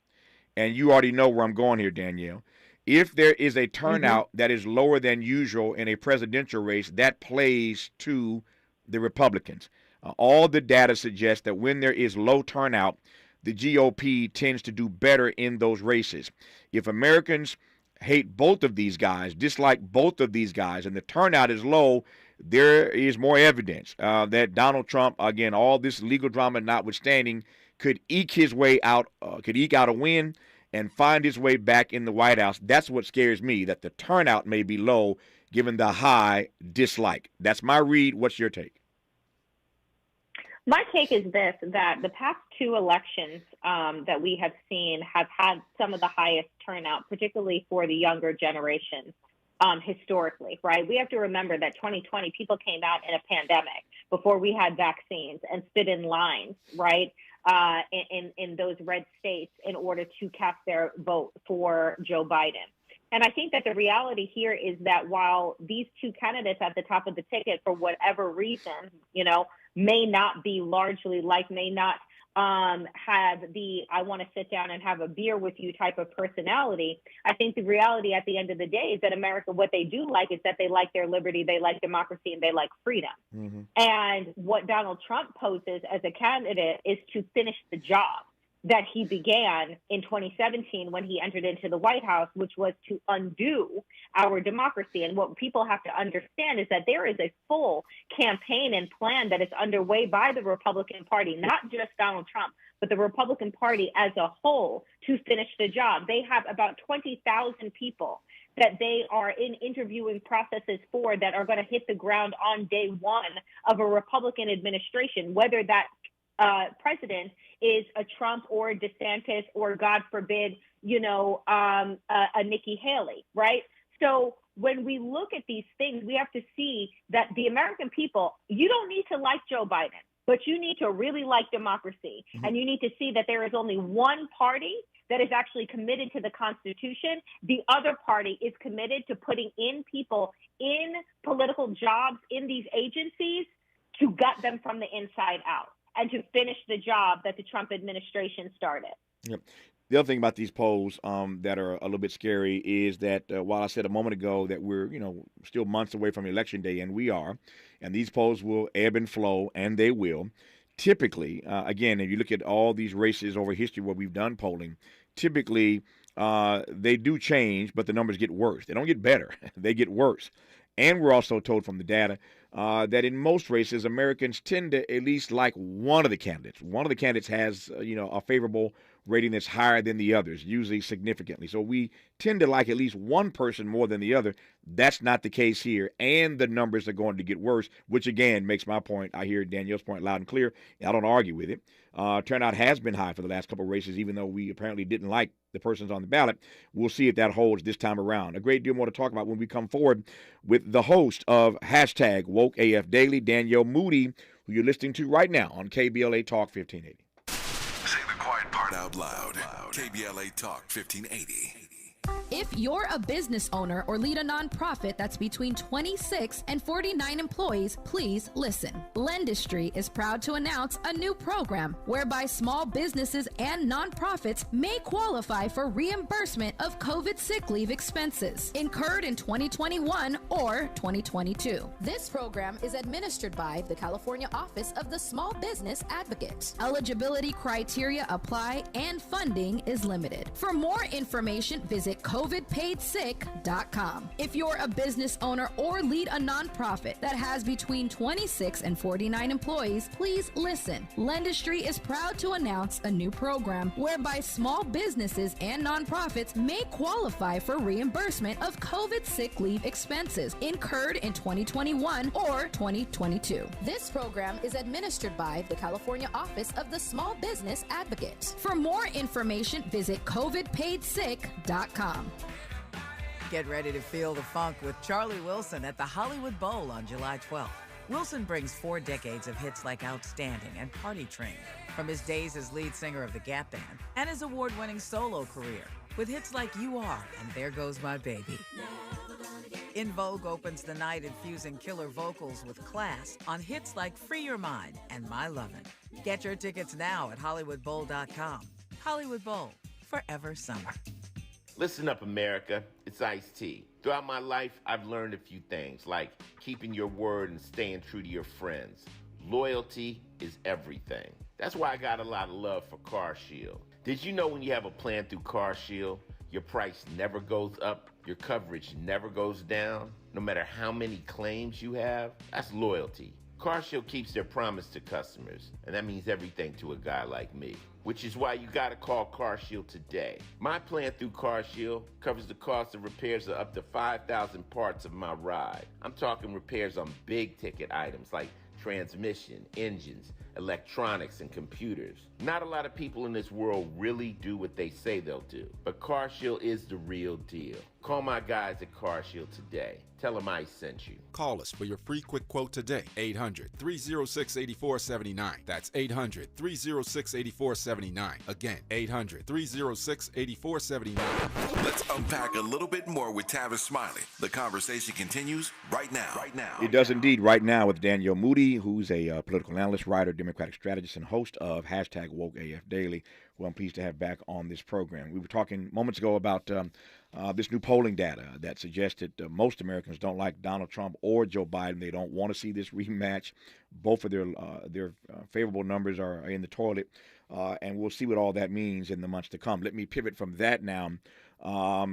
And you already know where I'm going here, Danielle. If there is a turnout that is lower than usual in a presidential race, that plays to the Republicans. All the data suggests that when there is low turnout, the GOP tends to do better in those races. If Americans hate both of these guys, dislike both of these guys, and the turnout is low, there is more evidence that Donald Trump, again, all this legal drama notwithstanding, could eke his way out, could eke out a win and find his way back in the White House. That's what scares me, that the turnout may be low given the high dislike. That's my read. What's your take? My take is this, that the past two elections that we have seen have had some of the highest turnout, particularly for the younger generations, historically, right? We have to remember that 2020, people came out in a pandemic before we had vaccines and stood in lines, right? In those red states in order to cast their vote for Joe Biden. And I think that the reality here is that while these two candidates at the top of the ticket, for whatever reason, may not be largely may not have the I want to sit down and have a beer with you type of personality, I think the reality at the end of the day is that America, what they do like is that they like their liberty, they like democracy, and they like freedom. And what Donald Trump poses as a candidate is to finish the job. that he began in 2017 when he entered into the White House, which was to undo our democracy. And what people have to understand is that there is a full campaign and plan that is underway by the Republican Party, not just Donald Trump, but the Republican Party as a whole, to finish the job. They have about 20,000 people that they are in interviewing processes for that are going to hit the ground on day one of a Republican administration, whether that president is a Trump or a DeSantis or, God forbid, a Nikki Haley, right? So when we look at these things, we have to see that the American people, you don't need to like Joe Biden, but you need to really like democracy. Mm-hmm. And you need to see that there is only one party that is actually committed to the Constitution. The other party is committed to putting in people in political jobs in these agencies to gut them from the inside out and to finish the job that the Trump administration started. Yep. The other thing about these polls that are a little bit scary is that while I said a moment ago that we're, still months away from Election Day, and we are, and these polls will ebb and flow, and they will. Typically, again, if you look at all these races over history where we've done polling, typically they do change, but the numbers get worse. They don't get better. They get worse. And we're also told from the data that in most races, Americans tend to at least like one of the candidates. One of the candidates has, a favorable rating that's higher than the others, usually significantly. So we tend to like at least one person more than the other. That's not the case here. And the numbers are going to get worse, which again makes my point. I hear Danielle's point loud and clear. I don't argue with it. Turnout has been high for the last couple of races, even though we apparently didn't like the persons on the ballot. We'll see if that holds this time around. A great deal more to talk about when we come forward with the host of hashtag WokeAF Daily, Danielle Moodie, who you're listening to right now on KBLA Talk 1580. Say the quiet part out loud. KBLA Talk 1580. If you're a business owner or lead a nonprofit that's between 26 and 49 employees, please listen. Lendistry is proud to announce a new program whereby small businesses and nonprofits may qualify for reimbursement of COVID sick leave expenses incurred in 2021 or 2022. This program is administered by the California Office of the Small Business Advocate. Eligibility criteria apply and funding is limited. For more information, visit COVIDPaidSick.com. If you're a business owner or lead a nonprofit that has between 26 and 49 employees, please listen. Lendistry is proud to announce a new program whereby small businesses and nonprofits may qualify for reimbursement of COVID sick leave expenses incurred in 2021 or 2022. This program is administered by the California Office of the Small Business Advocate. For more information, visit COVIDPaidSick.com. Get ready to feel the funk with Charlie Wilson at the Hollywood Bowl on July 12th. Wilson brings 4 decades of hits like Outstanding and Party Train, from his days as lead singer of the Gap Band and his award-winning solo career, with hits like You Are and There Goes My Baby. In Vogue opens the night infusing killer vocals with class on hits like Free Your Mind and My Lovin'. Get your tickets now at HollywoodBowl.com. Hollywood Bowl, forever summer. Listen up, America. It's Ice-T. Throughout my life, I've learned a few things, like keeping your word and staying true to your friends. Loyalty is everything. That's why I got a lot of love for CarShield. Did you know when you have a plan through CarShield, your price never goes up, your coverage never goes down, no matter how many claims you have? That's loyalty. CarShield keeps their promise to customers, and that means everything to a guy like me. Which is why you gotta call CarShield today. My plan through CarShield covers the cost of repairs of up to 5,000 parts of my ride. I'm talking repairs on big ticket items like transmission, engines, electronics, and computers. Not a lot of people in this world really do what they say they'll do, but CarShield is the real deal. Call my guys at CarShield today. Tell them I sent you. Call us for your free quick quote today. 800-306-8479. That's 800-306-8479. Again, 800-306-8479. Let's unpack a little bit more with Tavis Smiley. The conversation continues right now. It does indeed right now with Danielle Moodie, who's a political analyst, writer, Democratic strategist, and host of hashtag WokeAF Daily, who I'm pleased to have back on this program. We were talking moments ago about this new polling data that suggested most Americans don't like Donald Trump or Joe Biden. They don't want to see this rematch. Both of their favorable numbers are in the toilet. and we'll see what all that means in the months to come. Let me pivot from that now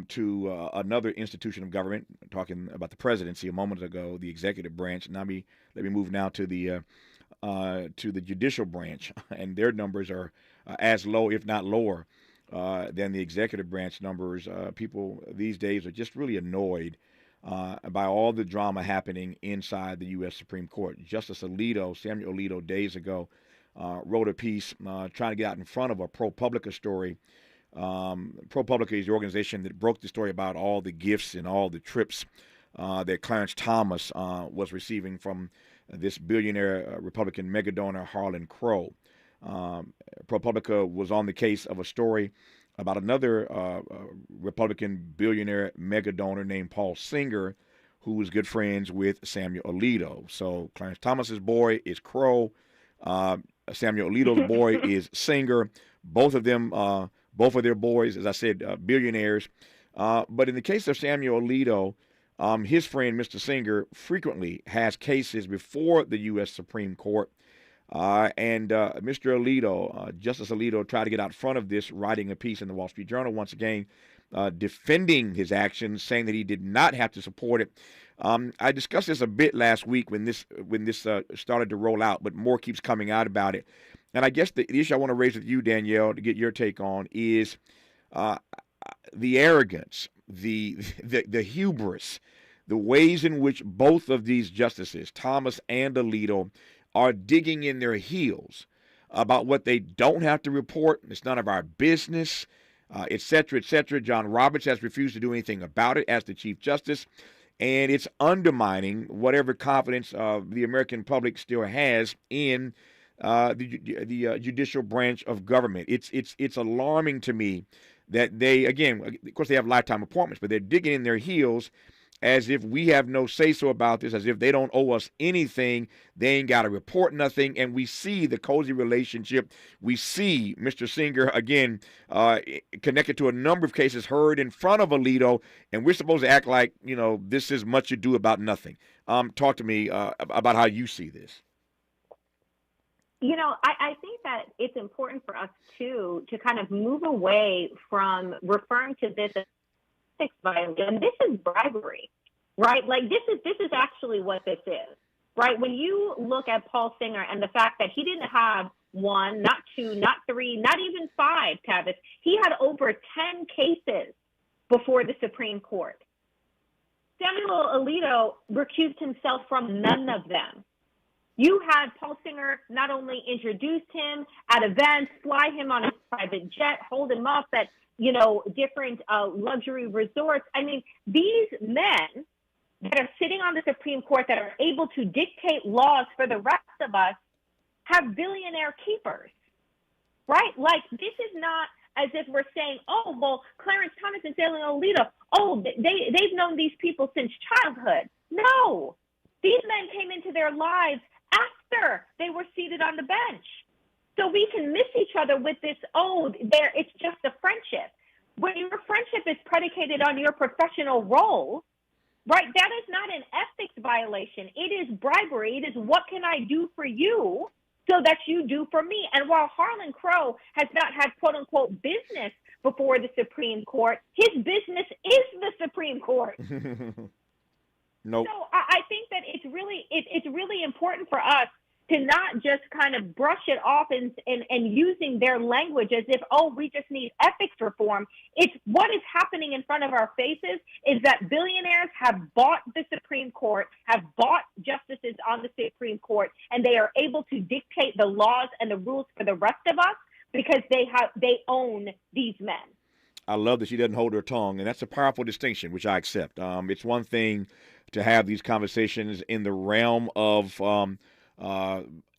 to another institution of government, talking about the presidency a moment ago, the executive branch. Let me move now to the judicial branch, and their numbers are as low, if not lower, than the executive branch numbers. People these days are just really annoyed by all the drama happening inside the U.S. Supreme Court. Justice Samuel Alito, days ago, wrote a piece trying to get out in front of a ProPublica story. ProPublica is the organization that broke the story about all the gifts and all the trips that Clarence Thomas was receiving from this billionaire Republican mega donor Harlan Crow. ProPublica was on the case of a story about another Republican billionaire mega donor named Paul Singer, who was good friends with Samuel Alito. So Clarence Thomas's boy is Crow. Samuel Alito's boy is Singer. Both of their boys, as I said, billionaires. But in the case of Samuel Alito, his friend, Mr. Singer, frequently has cases before the U.S. Supreme Court. And Mr. Alito, Justice Alito, tried to get out front of this, writing a piece in the Wall Street Journal, once again, defending his actions, saying that he did not have to support it. I discussed this a bit last week when this started to roll out, but more keeps coming out about it. And I guess the issue I want to raise with you, Danielle, to get your take on is the arrogance, the hubris, the ways in which both of these justices, Thomas and Alito, are digging in their heels about what they don't have to report. It's none of our business, et cetera, et cetera. John Roberts has refused to do anything about it as the Chief Justice, and it's undermining whatever confidence the American public still has in the judicial branch of government. It's alarming to me that they, again, of course, they have lifetime appointments, but they're digging in their heels as if we have no say-so about this, as if they don't owe us anything. They ain't got to report nothing. And we see the cozy relationship. We see Mr. Singer, again, connected to a number of cases heard in front of Alito, and we're supposed to act like, this is much ado about nothing. Talk to me about how you see this. I think that it's important for us, too, to kind of move away from referring to this as ethics violation. This is bribery, right? Like, this is actually what this is, right? When you look at Paul Singer and the fact that he didn't have one, not two, not three, not even five, Tavis, he had over 10 cases before the Supreme Court. Samuel Alito recused himself from none of them. You had Paul Singer not only introduce him at events, fly him on a private jet, hold him up at, different luxury resorts. I mean, these men that are sitting on the Supreme Court that are able to dictate laws for the rest of us have billionaire keepers, right? Like, this is not as if we're saying, oh, well, Clarence Thomas and Samuel Alito, they've known these people since childhood. No, these men came into their lives after they were seated on the bench. So we can miss each other with this, it's just a friendship. When your friendship is predicated on your professional role, right, that is not an ethics violation. It is bribery. It is what can I do for you so that you do for me. And while Harlan Crow has not had, quote unquote, business before the Supreme Court, his business is the Supreme Court. Nope. So I think that it's really important for us to not just kind of brush it off and using their language as if, we just need ethics reform. It's what is happening in front of our faces is that billionaires have bought the Supreme Court, have bought justices on the Supreme Court, and they are able to dictate the laws and the rules for the rest of us because they own these men. I love that she doesn't hold her tongue, and that's a powerful distinction, which I accept. It's one thing to have these conversations in the realm of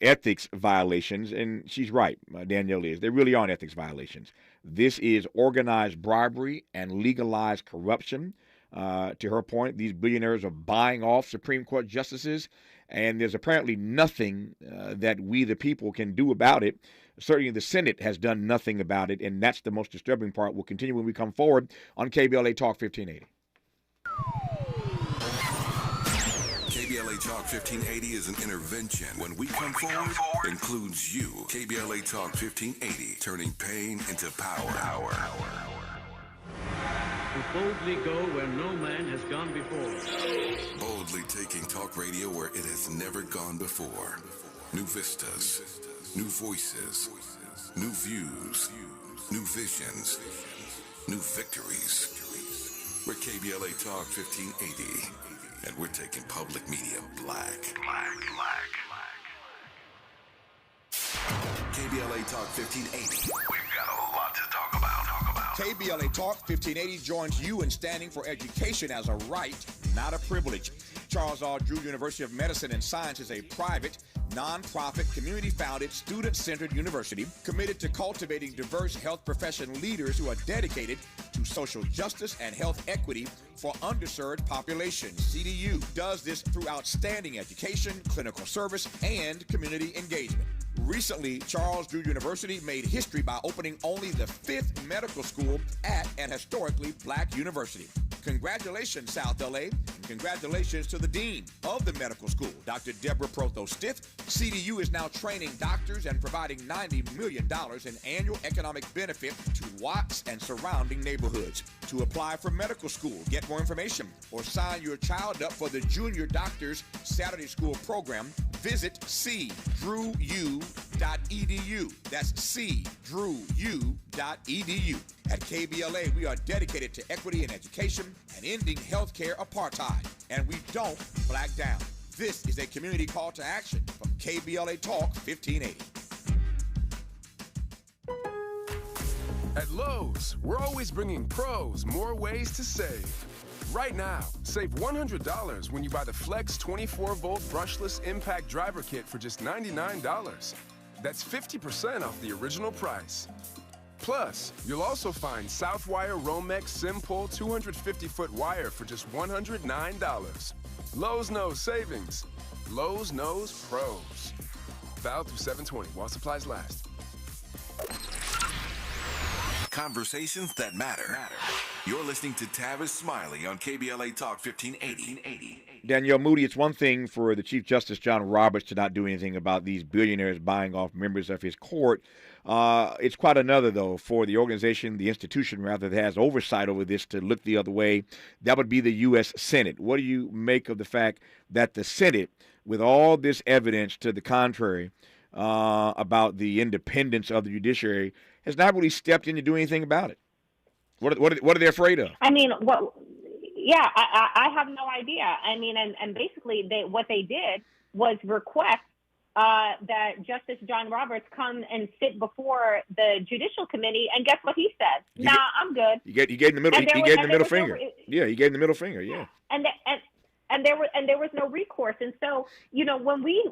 ethics violations, and she's right, Danielle is. They really aren't ethics violations. This is organized bribery and legalized corruption. To her point, these billionaires are buying off Supreme Court justices, and there's apparently nothing that we, the people, can do about it. Certainly the Senate has done nothing about it, and that's the most disturbing part. We'll continue when we come forward on KBLA Talk 1580. KBLA Talk 1580 is an intervention. When we come forward, includes you. KBLA Talk 1580, turning pain into power. To boldly go where no man has gone before. Boldly taking talk radio where it has never gone before. New vistas, new voices, new views, new visions, new victories. We're KBLA Talk 1580, and we're taking public media black. KBLA Talk 1580. We've got a lot to talk about. KBLA Talk 1580 joins you in standing for education as a right, not a privilege. Charles R. Drew University of Medicine and Science is a private, non-profit, community-founded, student-centered university committed to cultivating diverse health profession leaders who are dedicated to social justice and health equity for underserved populations. CDU does this through outstanding education, clinical service, and community engagement. Recently, Charles Drew University made history by opening only the 5th medical school at an historically black university. Congratulations, South LA, and congratulations to the Dean of the medical school, Dr. Deborah Protho-Stith. CDU is now training doctors and providing $90 million in annual economic benefit to Watts and surrounding neighborhoods. To apply for medical school, get more information, or sign your child up for the Junior Doctors Saturday School program, visit cdrewu.edu. That's cdrewu.edu. At KBLA, we are dedicated to equity in education and ending healthcare apartheid, and we don't black down. This is a community call to action from KBLA Talk 1580. At Lowe's, we're always bringing pros more ways to save. Right now, save $100 when you buy the Flex 24-volt brushless impact driver kit for just $99. That's 50% off the original price. Plus, you'll also find Southwire Romex Simpul 250-foot wire for just $109. Lowe's knows savings. Lowe's knows pros. Valid through 7/20 while supplies last. Conversations that matter. You're listening to Tavis Smiley on KBLA Talk 1580. Danielle Moodie, it's one thing for the Chief Justice John Roberts to not do anything about these billionaires buying off members of his court. It's quite another, though, for the organization, the institution, rather, that has oversight over this to look the other way. That would be the U.S. Senate. What do you make of the fact that the Senate, with all this evidence to the contrary about the independence of the judiciary, has not really stepped in to do anything about it? What are they afraid of? I mean, I have no idea. I mean, and basically what they did was request that Justice John Roberts come and sit before the Judicial Committee, and guess what he said? I'm good. He gave him the middle. He gave him the middle finger. Yeah, he gave him the middle finger. Yeah. And there was no recourse. And so, when we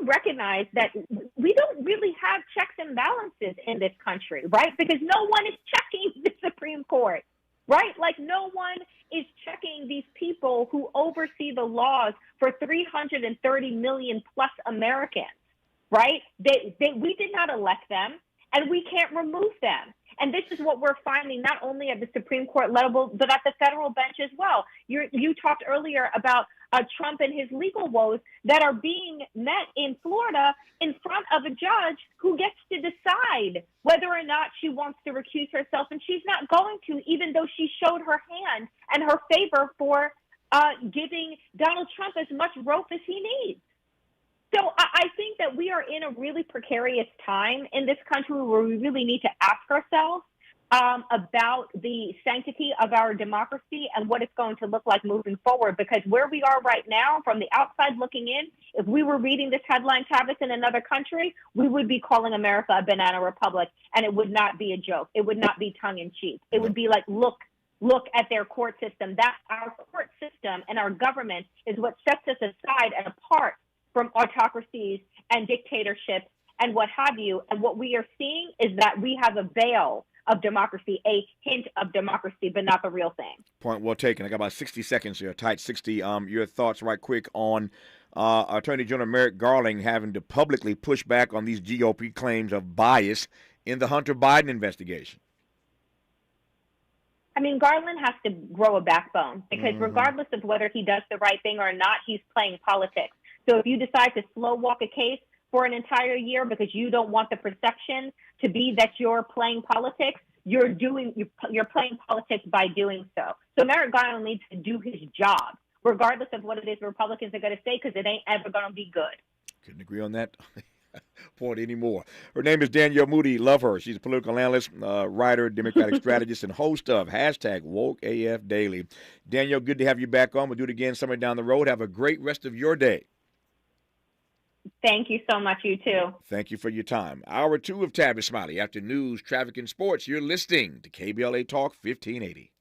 recognize that we don't really have checks and balances in this country, right? Because no one is checking the Supreme Court, right? Like no one is checking these people who oversee the laws for 330 million plus Americans, right? We did not elect them, and we can't remove them. And this is what we're finding not only at the Supreme Court level, but at the federal bench as well. You talked earlier about Trump and his legal woes that are being met in Florida in front of a judge who gets to decide whether or not she wants to recuse herself. And she's not going to, even though she showed her hand and her favor for giving Donald Trump as much rope as he needs. So I think that we are in a really precarious time in this country where we really need to ask ourselves about the sanctity of our democracy and what it's going to look like moving forward. Because where we are right now, from the outside looking in, if we were reading this headline, Tavis, in another country, we would be calling America a banana republic, and it would not be a joke. It would not be tongue-in-cheek. It would be like, look at their court system. That our court system and our government is what sets us aside and apart from autocracies and dictatorships and what have you. And what we are seeing is that we have a veil of democracy, a hint of democracy, but not the real thing. Point well taken. I got about 60 seconds here, tight 60. Your thoughts right quick on Attorney General Merrick Garland having to publicly push back on these GOP claims of bias in the Hunter Biden investigation. I mean, Garland has to grow a backbone because regardless of whether he does the right thing or not, he's playing politics. So if you decide to slow walk a case for an entire year because you don't want the perception to be that you're playing politics, you're playing politics by doing so. So Merrick Garland needs to do his job, regardless of what it is Republicans are going to say, because it ain't ever going to be good. Couldn't agree on that point anymore. Her name is Danielle Moodie. Love her. She's a political analyst, writer, Democratic strategist, and host of #WokeAF Daily. Danielle, good to have you back on. We'll do it again somewhere down the road. Have a great rest of your day. Thank you so much. You too. Thank you for your time. Hour 2 of Tavis Smiley. After news, traffic, and sports, you're listening to KBLA Talk 1580.